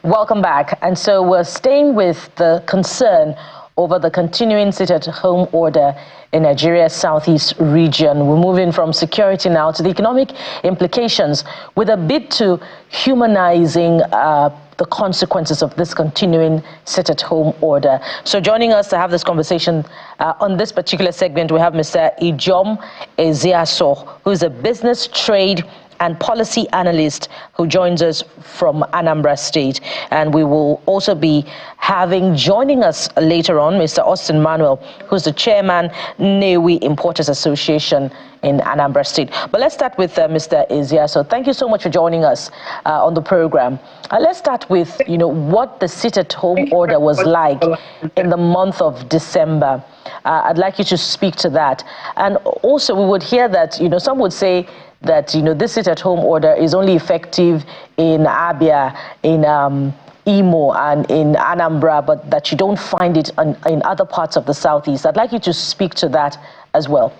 Welcome back. And so we're staying with the concern over the continuing sit-at-home order in Nigeria's southeast region. We're moving from security now to the economic implications with a bid to humanizing the consequences of this continuing sit-at-home order. So joining us to have this conversation on this particular segment, we have Mr. Ijom Ezeaso, who's a business, trade, and policy analyst who joins us from Anambra State. And we will also be having joining us later on Mr. Austin Manuel, who's the chairman, Nnewi Importers Association in Anambra State. But let's start with Mr. Ezia. So thank you so much for joining us on the program. Let's start with, what the sit-at-home order was like in the month of December. I'd like you to speak to that. And also we would hear that, some would say that, this sit-at-home order is only effective in Abia, in Imo, and in Anambra, but that you don't find it in other parts of the Southeast. I'd like you to speak to that as well.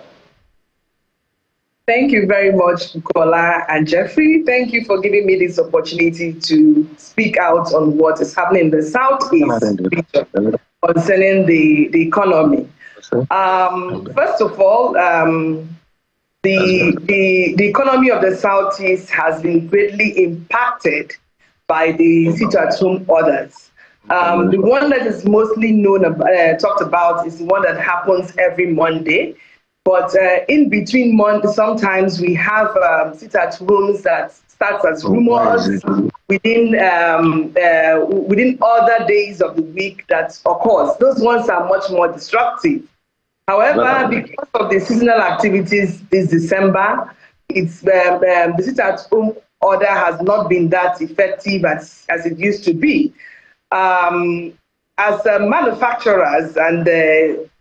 Thank you very much, Kola and Jeffrey. Thank you for giving me this opportunity to speak out on what is happening in the Southeast region concerning the economy. First of all, the economy of the Southeast has been greatly impacted by the sit-at-home orders. The one that is mostly talked about is the one that happens every Monday. But in between months, sometimes we have sit-at-homes that starts as rumors within other days of the week that occurs. Those ones are much more destructive. However, because of the seasonal activities this December, the sit-at-home order has not been that effective as it used to be. As manufacturers and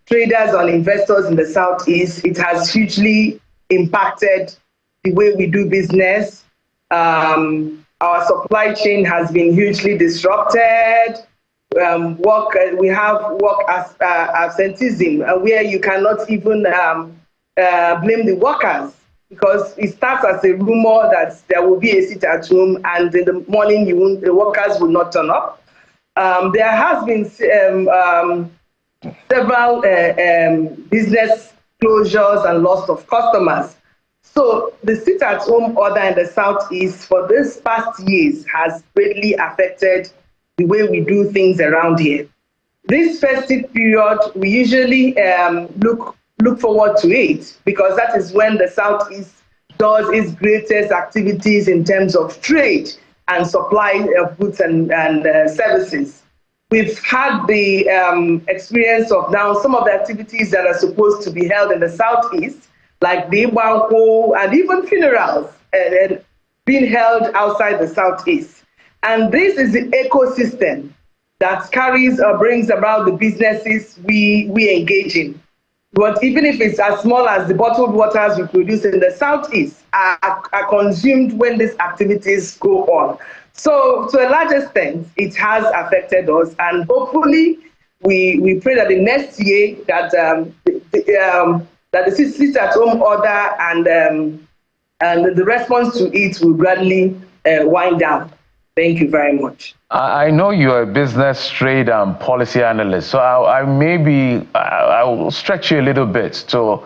traders and investors in the Southeast, it has hugely impacted the way we do business. Our supply chain has been hugely disrupted. We have work absenteeism, where you cannot even blame the workers, because it starts as a rumor that there will be a sit-at-home, and in the morning the workers will not turn up. There has been several business closures and loss of customers. So the sit-at-home order in the Southeast for this past years has greatly affected the way we do things around here. This festive period, we usually look forward to it, because that is when the Southeast does its greatest activities in terms of trade and supply of goods and services. We've had the experience of now some of the activities that are supposed to be held in the Southeast, like the Banko and even funerals, being held outside the Southeast. And this is the ecosystem that brings about the businesses we engage in. But even if it's as small as the bottled waters we produce in the Southeast are consumed when these activities go on. So to a large extent, it has affected us, and hopefully we pray that the next year that the sit-at-home order and the response to it will gradually wind down. Thank you very much. I know you're a business, trade, and policy analyst, so I will stretch you a little bit to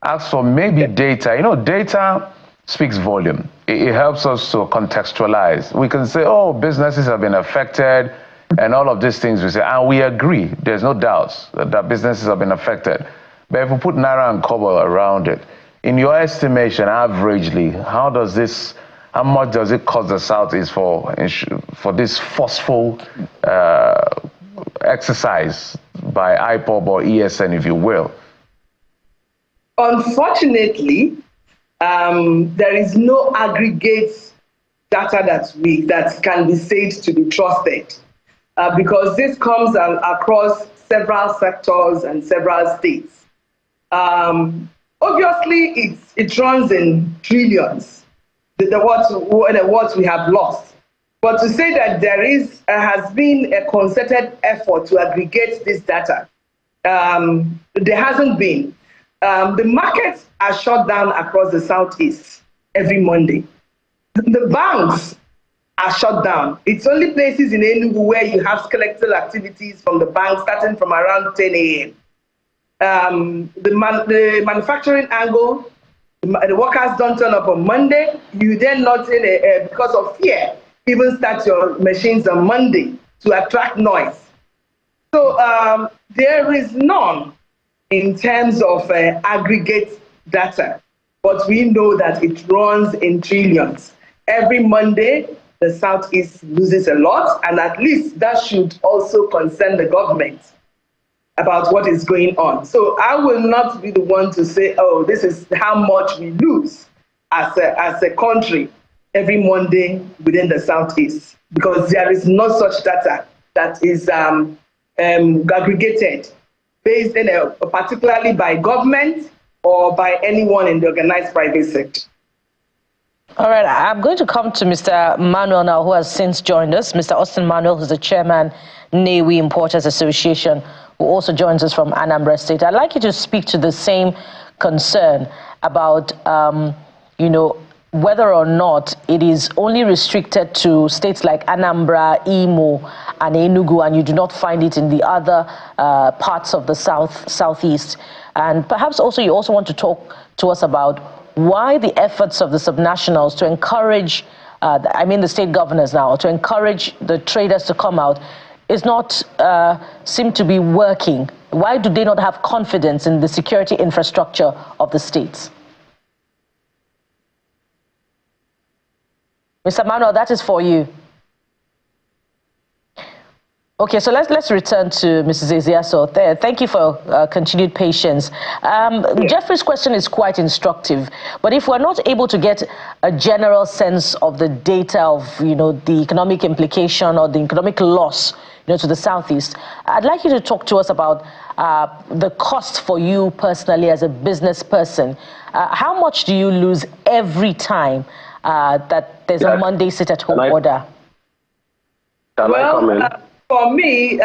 ask for maybe data. Data speaks volume. It helps us to contextualize. We can say, oh, businesses have been affected, and all of these things we say, and we agree. There's no doubt that businesses have been affected. But if we put Naira and Kobo around it, in your estimation, averagely, how much does it cost the Southeast for this forceful exercise by IPOB or ESN, if you will? Unfortunately, there is no aggregate data that can be said to be trusted, because this comes across several sectors and several states. Obviously, it runs in trillions. What we have lost. But to say that there has been a concerted effort to aggregate this data, there hasn't been. The markets are shut down across the Southeast every Monday. The banks are shut down. It's only places in Enugu where you have skeletal activities from the bank starting from around 10 a.m. The manufacturing angle, the workers don't turn up on Monday. You then not because of fear, even start your machines on Monday to attract noise. So there is none in terms of aggregate data, but we know that it runs in trillions. Every Monday, the Southeast loses a lot, and at least that should also concern the government about what is going on. So I will not be the one to say, oh, this is how much we lose as a country every Monday within the Southeast, because there is no such data that is aggregated based in particularly by government or by anyone in the organized private sector. All right, I'm going to come to Mr. Manuel now, who has since joined us. Mr. Austin Manuel, who's the chairman, Nnewi Importers Association, who also joins us from Anambra State. I'd like you to speak to the same concern about, whether or not it is only restricted to states like Anambra, Imo, and Enugu, and you do not find it in the other parts of the southeast. And perhaps also you also want to talk to us about why the efforts of the subnationals to encourage, the state governors now, to encourage the traders to come out is not seem to be working. Why do they not have confidence in the security infrastructure of the states? Mr. Manuel, that is for you. Okay, so let's return to Mrs. Ezeaso. Thank you for continued patience. Jeffrey's question is quite instructive, but if we're not able to get a general sense of the data of the economic implication or the economic loss to the Southeast, I'd like you to talk to us about the cost for you personally as a business person. How much do you lose every time that there's a Monday sit-at-home order? For me,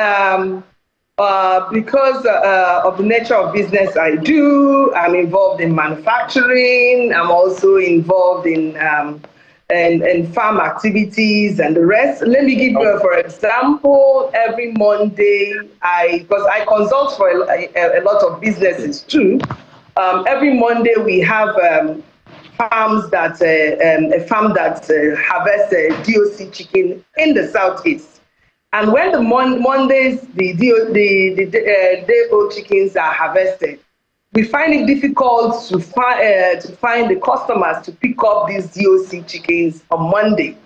because of the nature of business I do, I'm involved in manufacturing. I'm also involved in farm activities and the rest. Let me give you, for example, every Monday, because I consult for a lot of businesses too. Every Monday we have farms that a farm that harvests DOC chicken in the Southeast. And when the Mondays, the day-old chickens are harvested, we find it difficult to find the customers to pick up these DOC chickens on Monday.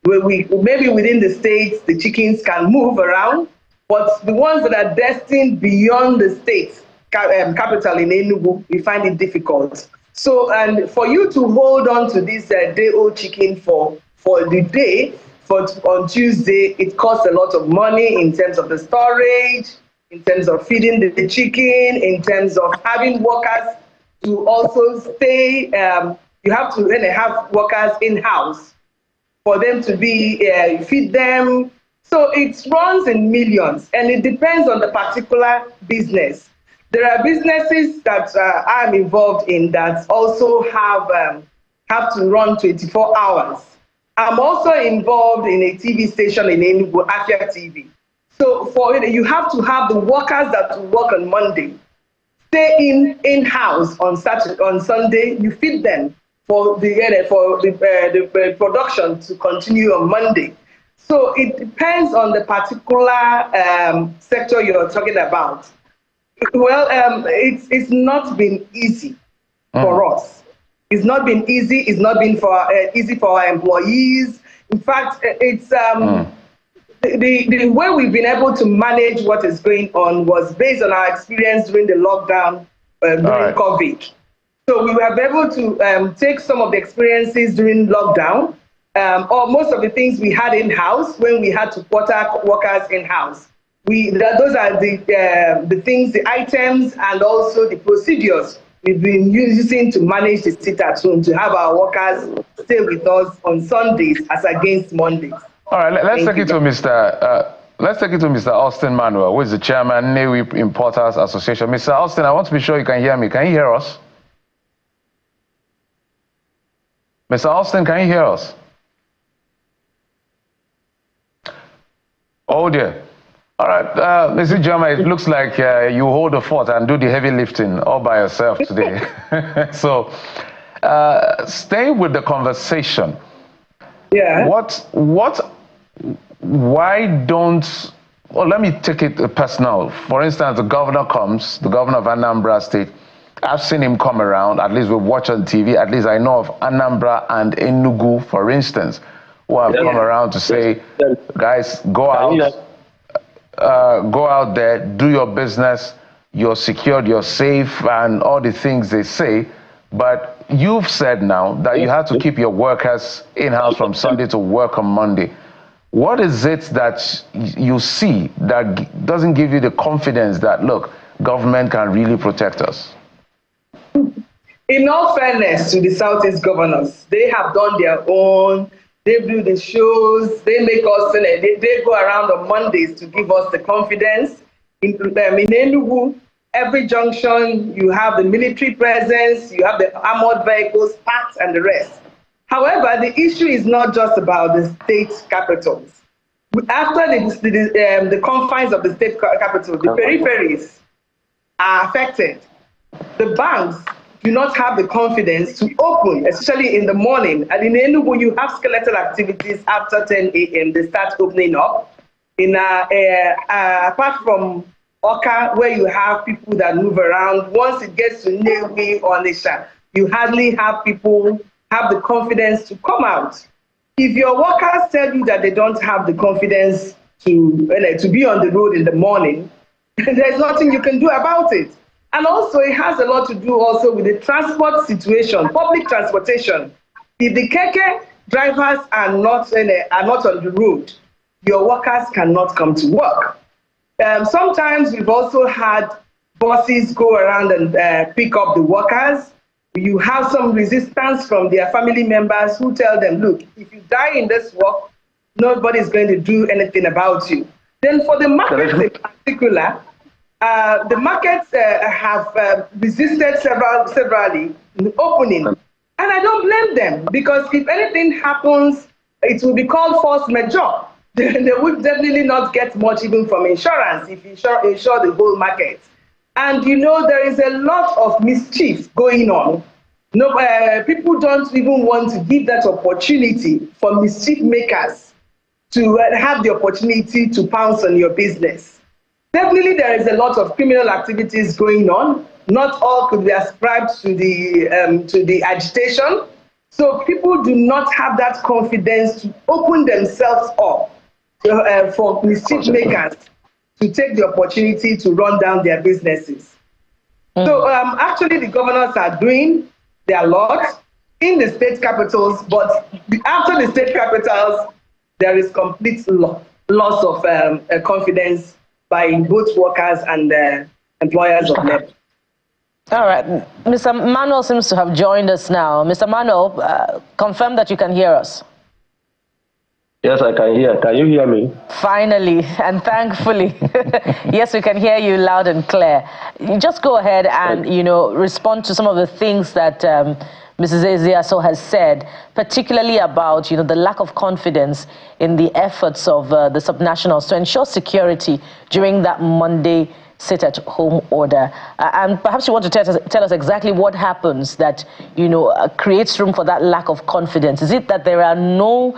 Maybe within the states, the chickens can move around, but the ones that are destined beyond the state capital in Enugu, we find it difficult. So, and for you to hold on to this day-old chicken for the day, on Tuesday, it costs a lot of money in terms of the storage, in terms of feeding the chicken, in terms of having workers to also stay. You have to then have workers in-house for them to feed them. So it runs in millions, and it depends on the particular business. There are businesses that I'm involved in that also have to run 24 hours. I'm also involved in a TV station in Enugu, Afia TV. So you have to have the workers that will work on Monday stay in-house on Sunday. You feed them for the production to continue on Monday. So it depends on the particular sector you're talking about. Well, it's not been easy for us. It's not been easy. It's not been easy for our employees. In fact, it's the way we've been able to manage what is going on was based on our experience during the lockdown during COVID. So we were able to take some of the experiences during lockdown, or most of the things we had in-house when we had to quarter workers in-house. Those are the things, the items, and also the procedures we've been using to manage the sit-at-home, to have our workers stay with us on Sundays as against Mondays. All right, let's take it to Mr. Austin Manuel, who is the chairman, Nnewi Importers Association. Mr. Austin, I want to be sure you can hear me. Can you hear us? Mr. Austin, can you hear us? Oh dear. All right, Mr. Jama, it looks like you hold the fort and do the heavy lifting all by yourself today. So, stay with the conversation. Yeah. Why don't, well, let me take it personal. For instance, the governor comes, the governor of Anambra State. I've seen him come around, at least we watch on TV, at least I know of Anambra and Enugu, for instance, who have come around to say, guys, go out there, do your business, you're secured, you're safe, and all the things they say. But you've said now that you have to keep your workers in-house from Sunday to work on Monday. What is it that you see that doesn't give you the confidence that, look, government can really protect us? In all fairness to the Southeast governors, they have done their own. They do the shows. They make us. They go around on Mondays to give us the confidence. In Enugu, every junction, you have the military presence, you have the armored vehicles, parked, and the rest. However, the issue is not just about the state capitals. After the confines of the state capital, the peripheries are affected. The banks do not have the confidence to open, especially in the morning. And in Enugu, you have skeletal activities after 10 a.m. They start opening up. Apart from Oka, where you have people that move around, once it gets to Newi or Nisha, you hardly have people have the confidence to come out. If your workers tell you that they don't have the confidence to be on the road in the morning, there's nothing you can do about it. And also, it has a lot to do also with the transport situation, public transportation. If the keke drivers are not on the road, your workers cannot come to work. Sometimes we've also had buses go around and pick up the workers. You have some resistance from their family members who tell them, look, if you die in this work, nobody's going to do anything about you. Then for the markets in particular, the markets have resisted severally in opening. And I don't blame them, because if anything happens, it will be called force majeure. They would definitely not get much even from insurance if you insure the whole market. And there is a lot of mischief going on. People don't even want to give that opportunity for mischief makers to have the opportunity to pounce on your business. Definitely, there is a lot of criminal activities going on. Not all could be ascribed to the agitation. So people do not have that confidence to open themselves up for mischief makers to take the opportunity to run down their businesses. So actually, the governors are doing their lot in the state capitals, but after the state capitals, there is complete loss of confidence by both workers and employers of labor. All right. Mr. Manuel seems to have joined us now. Mr. Manuel, confirm that you can hear us. Yes, I can hear. Can you hear me? Finally, and thankfully. Yes, we can hear you loud and clear. You just go ahead and, respond to some of the things that Mrs. Ezeaso has said, particularly about, the lack of confidence in the efforts of the subnationals to ensure security during that Monday sit-at-home order. And perhaps you want to tell us exactly what happens that, creates room for that lack of confidence. Is it that there are no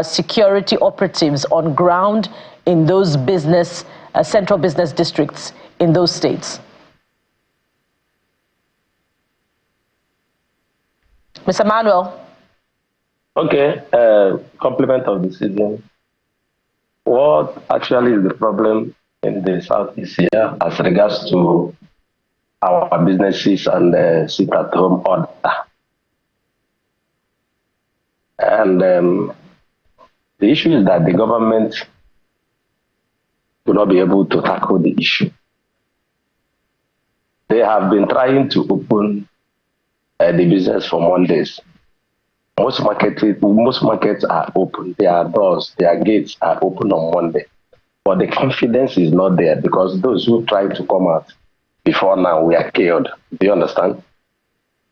security operatives on ground in those central business districts in those states? Mr. Manuel. Okay, compliment of the season. What actually is the problem in the Southeast here as regards to our businesses and sit-at-home order? And the issue is that the government will not be able to tackle the issue. They have been trying to open the business for Mondays. Most markets are open. Their doors, their gates are open on Monday. But the confidence is not there because those who try to come out before now, we are killed. Do you understand?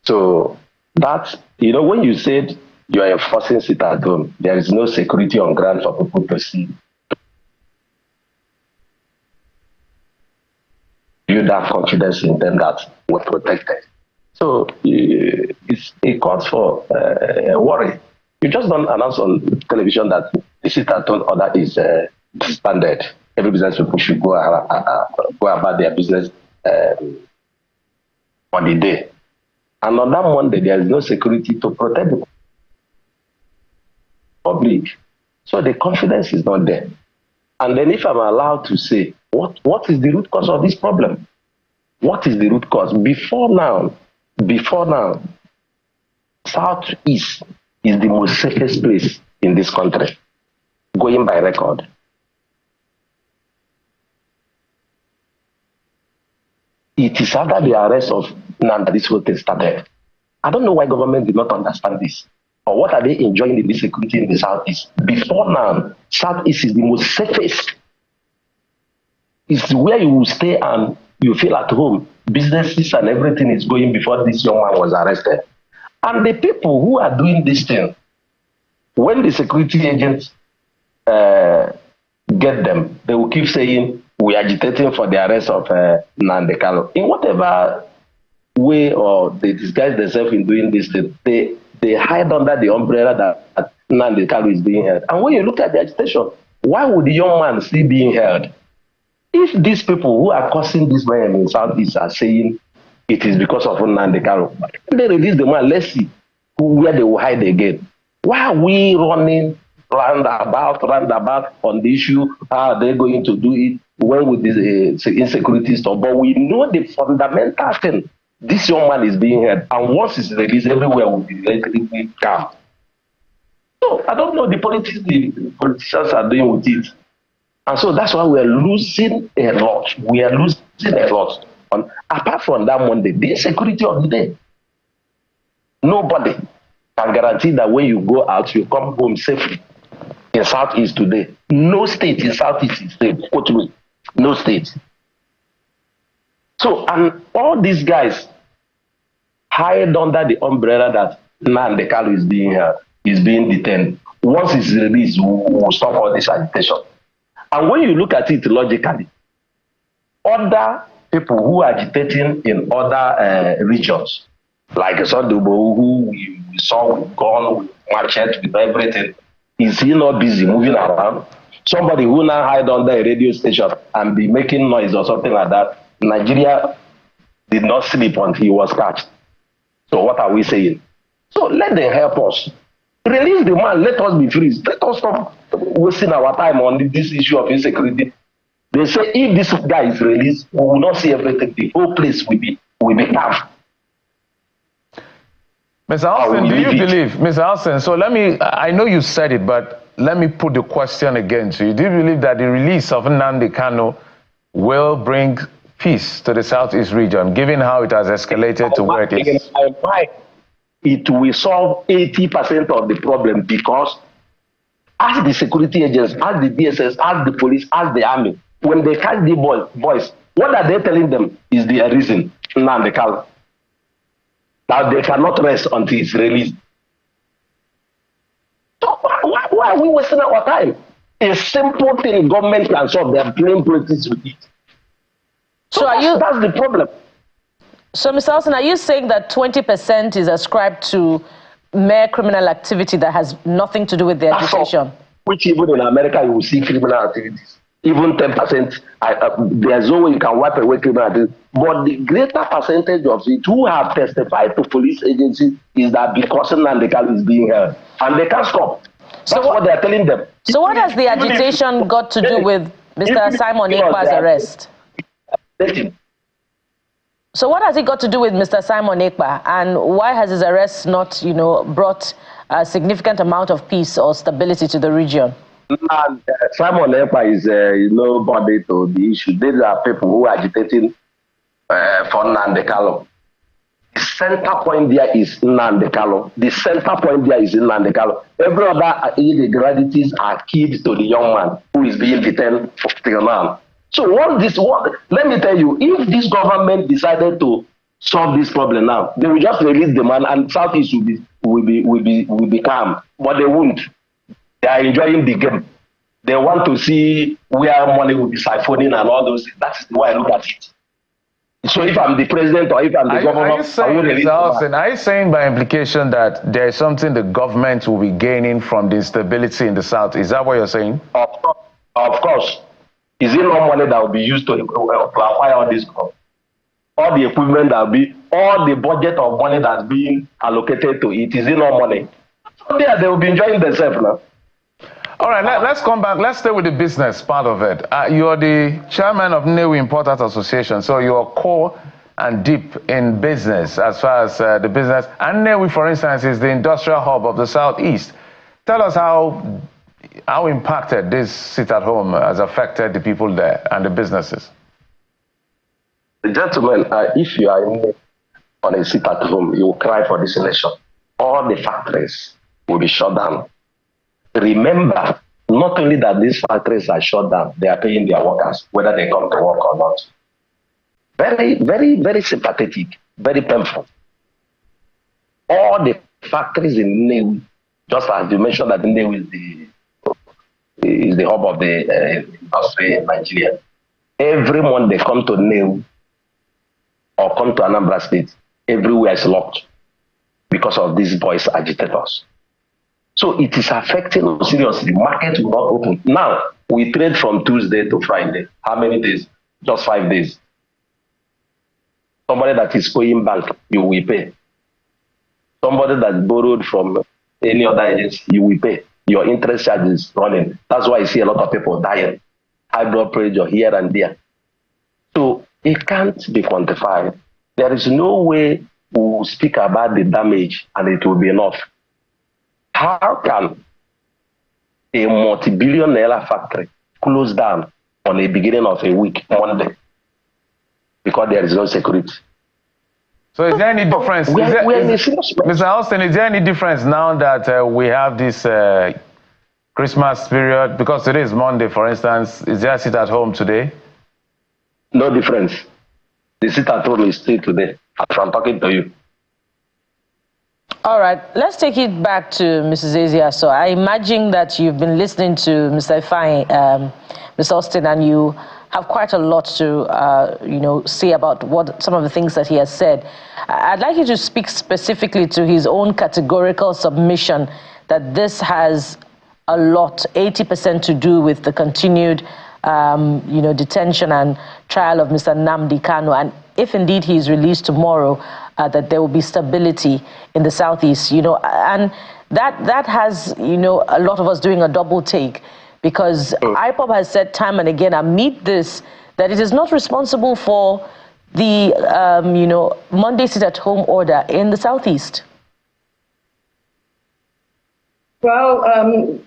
So that's, when you said you are enforcing sit at home, there is no security on ground for people to see. you that confidence in them that we're protected. So it calls for worry. You just don't announce on television that the sit-at-home order is disbanded. Every business people should go about their business on the day. And on that Monday, there is no security to protect the public. So the confidence is not there. And then if I'm allowed to say, what is the root cause of this problem? What is the root cause? Before now, Southeast is the most safest place in this country, going by record. It is after the arrest of Nnamdi this whole thing started. I don't know why government did not understand this. Or what are they enjoying in the security in the Southeast? Before now, Southeast is the most safest. It's where you will stay and you feel at home. Businesses and everything is going before this young man was arrested. And the people who are doing this thing, when the security agents get them, they will keep saying, we are agitating for the arrest of Nnamdi. In whatever way or they disguise themselves in doing this thing, they hide under the umbrella that Nnamdi is being held. And when you look at the agitation, why would the young man still being held? If these people who are causing this man in Southeast are saying it is because of Nnamdi, they release the man, let's see where they will hide again. Why are we running roundabout on the issue? How are they going to do it? When with this insecurity stuff? But we know the fundamental thing. This young man is being held, and once it's released, everywhere will be relatively calm. So I don't know the politicians are doing with it. And so that's why we're losing a lot. We are losing a lot. Apart from that Monday, the insecurity of the day. Nobody can guarantee that when you go out, you come home safely. In Southeast today, no state in Southeast is safe. Quote me, no state. So, and all these guys hide under the umbrella that Nnamdi is being detained. Once it's released, we'll stop all this agitation. And when you look at it logically, other people who are agitating in other regions, like Sodubo, who we saw with gun, with machete, with everything, is he not busy moving around? Somebody who now hide under a radio station and be making noise or something like that, Nigeria did not sleep until he was catched. So what are we saying? So let them help us. Release the man, let us be free. Let us stop wasting our time on this issue of insecurity. They say if this guy is released, we will not see everything. The whole place will be calm. Mr. Alston, do you believe, Mr. Alston, so I know you said it, but let me put the question again to you. Do you believe that the release of Nnamdi Kanu will bring peace to the Southeast region, given how it has escalated to where it is? It will solve 80% of the problem, because as the security agents, as the DSS, as the police, as the army, when they catch the boys, what are they telling them is the reason, Nnamdi Kanu. Now they cannot rest until it's released. So why are we wasting our time? A simple thing government can solve. They are playing politics with it. So that's the problem. So, Mr. Alston, are you saying that 20% is ascribed to mere criminal activity that has nothing to do with the agitation? Which even in America you will see criminal activities. Even 10%, there's no way you can wipe away criminal activity. But the greater percentage of it who have testified to police agencies is that because Nnamdi is being held. And they can't stop. That's what they're telling them. So what has the agitation got to do with Mr. Simon Ekpa's arrest? So what has it got to do with Mr. Simon Ekpa, and why has his arrest not, brought a significant amount of peace or stability to the region? Simon Ekpa is nobody to the issue. These are people who are agitating for Nnamdi. The center point there is Nnamdi. The center point there is Nnamdi. Every other irregularities are keyed to the young man who is being detained till now. So let me tell you, if this government decided to solve this problem now, they will just release the man and Southeast will be calm. But they won't. They are enjoying the game. They want to see where money will be siphoning and all those things. That's the way I look at it. So if I'm the president or if I'm the governor, are you saying, Mr. Austin, are you saying by implication that there is something the government will be gaining from the instability in the South? Is that what you're saying? Of course. Is it not money that will be used to acquire all this crop? All the equipment that will be, all the budget of money that's being allocated to it, is it not money? So there, they will be enjoying themselves now. All right, let's come back. Let's stay with the business part of it. You're the chairman of Nnewi Importers Association, so you're core and deep in business as far as the business. And Nnewi, for instance, is the industrial hub of the Southeast. Tell us how impacted this sit-at-home has affected the people there and the businesses. Gentlemen, if you are on a sit-at-home, you will cry for this election. All the factories will be shut down. Remember, not only that these factories are shut down, they are paying their workers, whether they come to work or not. Very, very, very sympathetic, very painful. All the factories in Nnewi, just as you mentioned that Nnewi is the hub of the industry in Nigeria. Every month they come to Nnewi or come to Anambra State, everywhere is locked because of these boys agitators. So it is affecting us seriously. The market will not open. Now, we trade from Tuesday to Friday. How many days? Just 5 days. Somebody that is owing bank, you will pay. Somebody that borrowed from any other agency, you will pay. Your interest charge is running. That's why you see a lot of people dying. High blood pressure here and there. So it can't be quantified. There is no way we will speak about the damage and it will be enough. How can a multi-billion naira factory close down on the beginning of a week, Monday, because there is no security? So is there any difference? Mr. Austin, is there any difference now that we have this Christmas period? Because today is Monday, for instance. Is there a sit-at-home today? No difference. The sit-at-home is still today, as I'm talking to you. All right, let's take it back to Mrs. Ezia. So I imagine that you've been listening to Mr. Ifeanyi, Mr. Austin, and you have quite a lot to, say about what some of the things that he has said. I'd like you to speak specifically to his own categorical submission that this has a lot, 80% to do with the continued, detention and trial of Mr. Nnamdi Kanu, and if indeed he is released tomorrow, that there will be stability in the Southeast, and that has, a lot of us doing a double take, because IPOB has said time and again amid this that it is not responsible for the, Monday sit-at-home order in the Southeast. Well,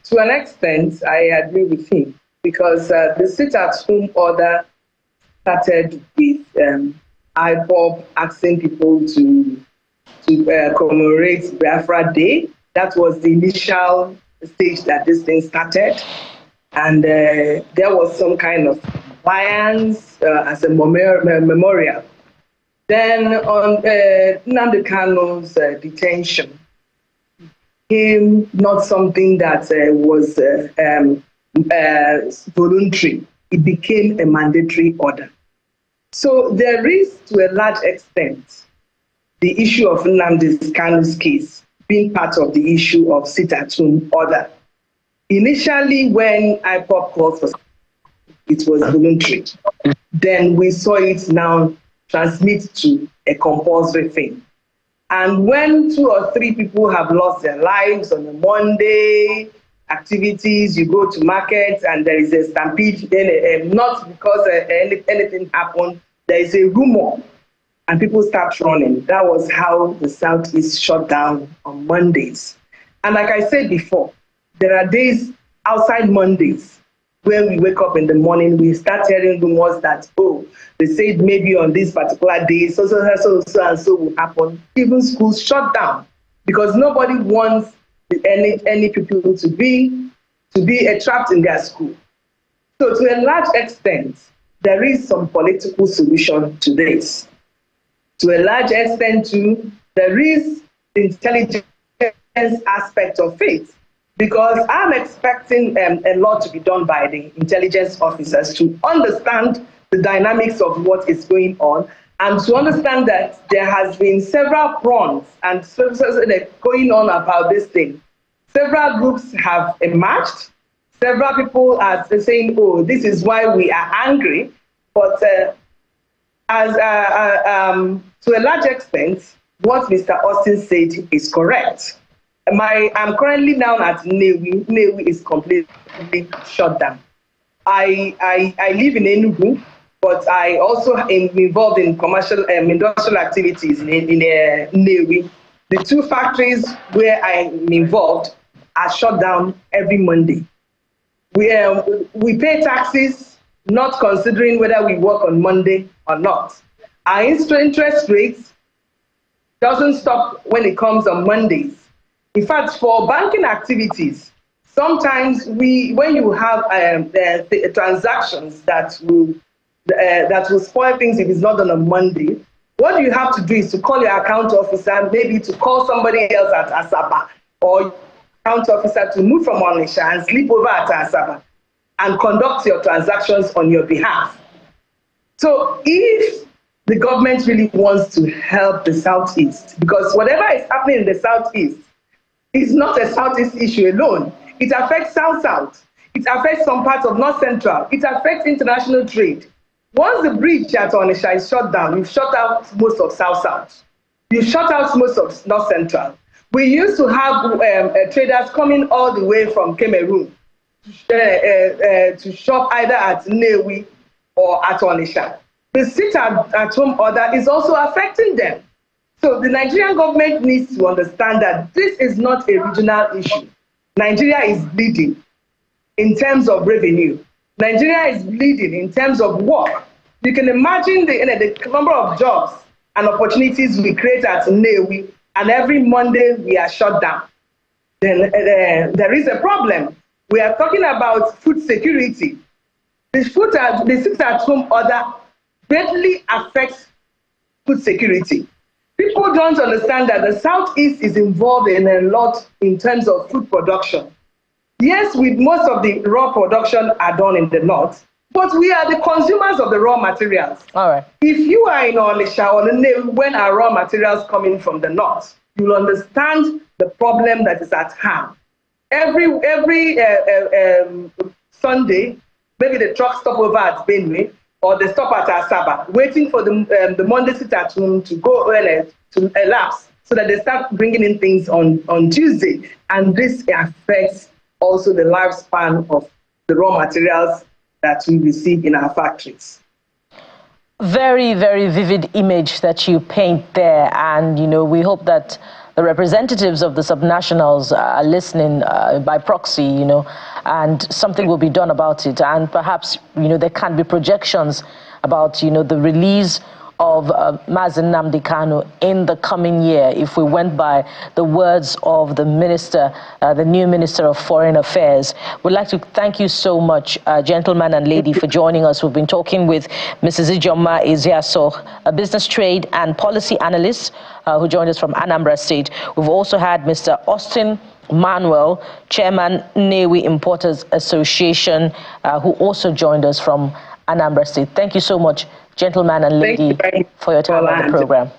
to an extent, I agree with him, because the sit-at-home order started with IPOB asking people to commemorate Biafra Day. That was the initial stage that this thing started. And there was some kind of compliance as a memorial. Then on Nnamdi Kanu's detention became not something that was voluntary. It became a mandatory order. So there is, to a large extent, the issue of Nnamdi Kanu's case being part of the issue of sit-at-home order. Initially, when IPOB called for it was voluntary. Then we saw it now transmit to a compulsory thing. And when 2 or 3 people have lost their lives on a Monday, activities, you go to markets and there is a stampede, not because anything happened, there is a rumor and people start running. That was how the Southeast shut down on Mondays. And like I said before, there are days outside Mondays when we wake up in the morning, we start hearing rumors that, they said maybe on this particular day, so and so will happen. Even schools shut down because nobody wants any people to be trapped in their school. So to a large extent, there is some political solution to this. To a large extent too, there is the intelligence aspect of it, because I'm expecting a lot to be done by the intelligence officers to understand the dynamics of what is going on and to understand that there has been several fronts and going on about this thing. Several groups have emerged. Several people are saying, oh, this is why we are angry. But to a large extent, what Mr. Austin said is correct. I'm currently now at Nnewi. Nnewi is completely shut down. I live in Enugu, but I also am involved in commercial industrial activities in Nnewi. The two factories where I'm involved are shut down every Monday. We pay taxes, not considering whether we work on Monday or not. Our interest rates doesn't stop when it comes on Mondays. In fact, for banking activities, sometimes when you have the transactions that will spoil things if it's not done on Monday, what you have to do is to call your account officer, maybe to call somebody else at Asaba, or account officer to move from Onitsha and sleep over at Asaba and conduct your transactions on your behalf. So if the government really wants to help the Southeast, because whatever is happening in the Southeast is not a Southeast issue alone. It affects South-South. It affects some parts of North Central. It affects international trade. Once the bridge at Onitsha is shut down, you've shut out most of South-South. You've shut out most of North Central. We used to have traders coming all the way from Cameroon to shop either at Nnewi or at Onitsha. The sit-at-home order is also affecting them. So the Nigerian government needs to understand that this is not a regional issue. Nigeria is bleeding in terms of revenue. Nigeria is bleeding in terms of work. You can imagine the number of jobs and opportunities we create at Nnewi, and every Monday we are shut down. Then there is a problem. We are talking about food security. The sit-at-home order greatly affects food security. People don't understand that the Southeast is involved in a lot in terms of food production. Yes, most of the raw production are done in the North, but we are the consumers of the raw materials. All right. If you are in Onitsha or Nnewi when our raw materials coming from the North, you'll understand the problem that is at hand. Every Sunday, maybe the truck stop over at Benue, or they stop at Asaba, waiting for the Monday sit-at-home to go to elapse so that they start bringing in things on Tuesday. And this affects also the lifespan of the raw materials that we receive in our factories. Very, very vivid image that you paint there. And, we hope that the representatives of the subnationals are listening by proxy, and something will be done about it. And perhaps, there can be projections about, the release of Nnamdi Kanu in the coming year, if we went by the words of the minister, the new Minister of Foreign Affairs. We'd like to thank you so much, gentleman and lady, for joining us. We've been talking with Mrs. Ijoma Ezeaso, a business trade and policy analyst who joined us from Anambra State. We've also had Mr. Austin Manuel, Chairman, Nnewi Importers Association, who also joined us from Anambra State. Thank you so much, gentleman and lady, for your time on the program.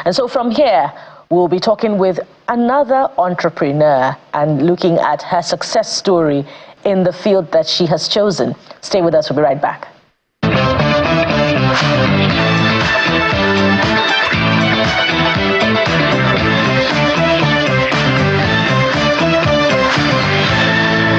And so from here, we'll be talking with another entrepreneur and looking at her success story in the field that she has chosen. Stay with us, we'll be right back.